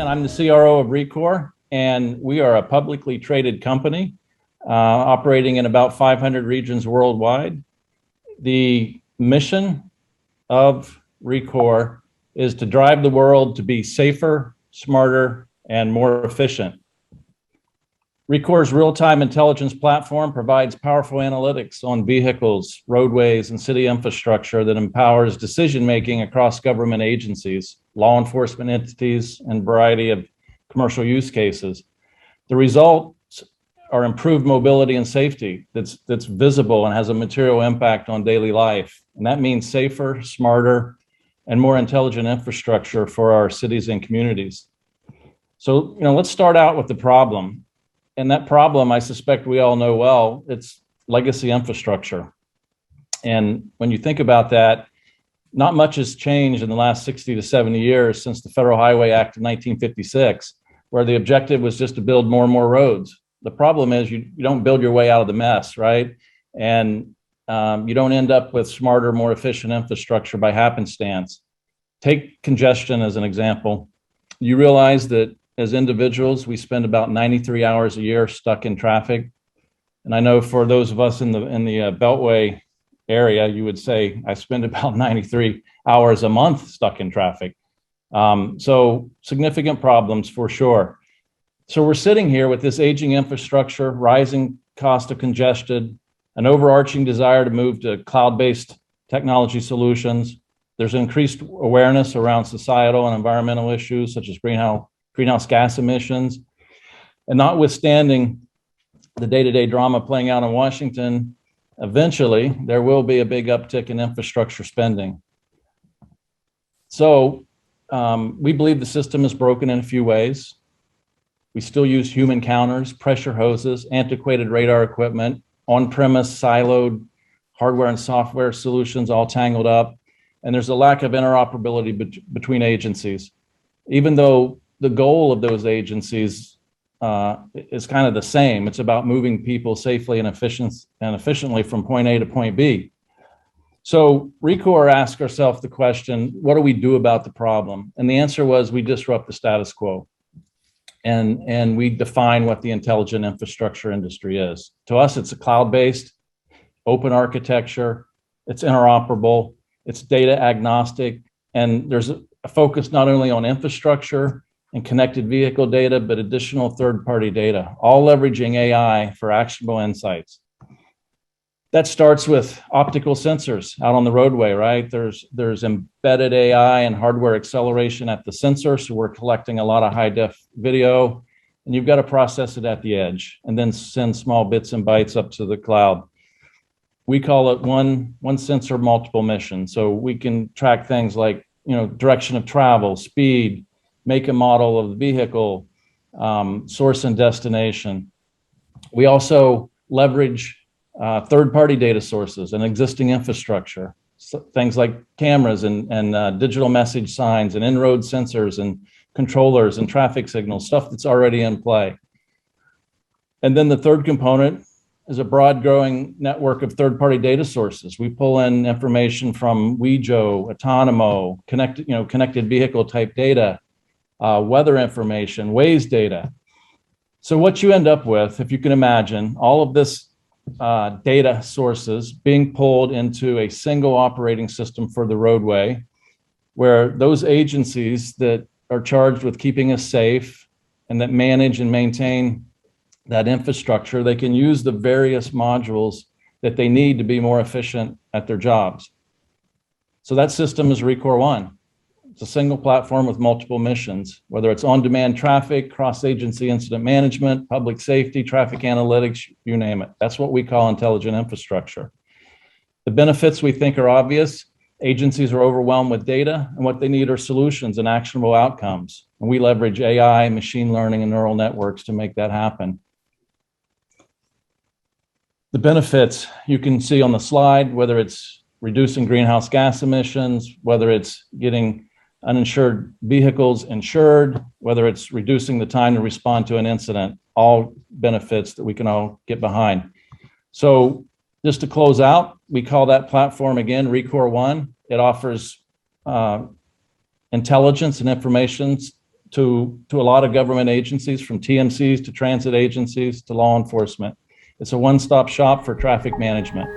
Again, I'm the CRO of Rekor, and we are a publicly traded company operating in about 500 regions worldwide. The mission of Rekor is to drive the world to be safer, smarter, and more efficient. Rekor's real-time intelligence platform provides powerful analytics on vehicles, roadways, and city infrastructure that empowers decision-making across government agencies, law enforcement entities, and a variety of commercial use cases. The results are improved mobility and safety that's visible and has a material impact on daily life. And that means safer, smarter, and more intelligent infrastructure for our cities and communities. So, let's start out with the problem. And that problem, I suspect we all know well, it's legacy infrastructure. And when you think about that, not much has changed in the last 60 to 70 years since the Federal Highway Act of 1956, where the objective was just to build more and more roads. The problem is you don't build your way out of the mess, right? And you don't end up with smarter, more efficient infrastructure by happenstance. Take congestion as an example. You realize that as individuals, we spend about 93 hours a year stuck in traffic. And I know for those of us in the Beltway area, you would say, I spend about 93 hours a month stuck in traffic. So significant problems for sure. So we're sitting here with this aging infrastructure, rising cost of congestion, an overarching desire to move to cloud-based technology solutions. There's increased awareness around societal and environmental issues such as greenhouse gas emissions. And notwithstanding the day-to-day drama playing out in Washington, eventually there will be a big uptick in infrastructure spending. So we believe the system is broken in a few ways. We still use human counters, pressure hoses, antiquated radar equipment, on-premise siloed hardware and software solutions all tangled up. And there's a lack of interoperability between agencies. Even though the goal of those agencies is kind of the same. It's about moving people safely and efficiently from point A to point B. So Rekor asked ourselves the question, what do we do about the problem? And the answer was we disrupt the status quo. And we define what the intelligent infrastructure industry is. To us, it's a cloud-based, open architecture, it's interoperable, it's data agnostic, and there's a focus not only on infrastructure and connected vehicle data, but additional third-party data, all leveraging AI for actionable insights. That starts with optical sensors out on the roadway, right? There's embedded AI and hardware acceleration at the sensor, so we're collecting a lot of high-def video, and you've got to process it at the edge and then send small bits and bytes up to the cloud. We call it one sensor, multiple mission. So we can track things like direction of travel, speed, make and model of the vehicle, source and destination. We also leverage third-party data sources and existing infrastructure, so things like cameras and digital message signs and in-road sensors and controllers and traffic signals, stuff that's already in play. And then the third component is a broad growing network of third-party data sources. We pull in information from Wejo, Autonomo, connected vehicle type data, weather information, Waze data. So what you end up with, if you can imagine, all of this data sources being pulled into a single operating system for the roadway, where those agencies that are charged with keeping us safe and that manage and maintain that infrastructure, they can use the various modules that they need to be more efficient at their jobs. So that system is Recore One. It's a single platform with multiple missions, whether it's on-demand traffic, cross-agency incident management, public safety, traffic analytics, you name it. That's what we call intelligent infrastructure. The benefits we think are obvious. Agencies are overwhelmed with data, and what they need are solutions and actionable outcomes. And we leverage AI, machine learning, and neural networks to make that happen. The benefits you can see on the slide, whether it's reducing greenhouse gas emissions, whether it's getting uninsured vehicles insured, whether it's reducing the time to respond to an incident, all benefits that we can all get behind. So just to close out, we call that platform again, Recore One. It offers intelligence and information to a lot of government agencies, from TMCs to transit agencies to law enforcement. It's a one-stop shop for traffic management.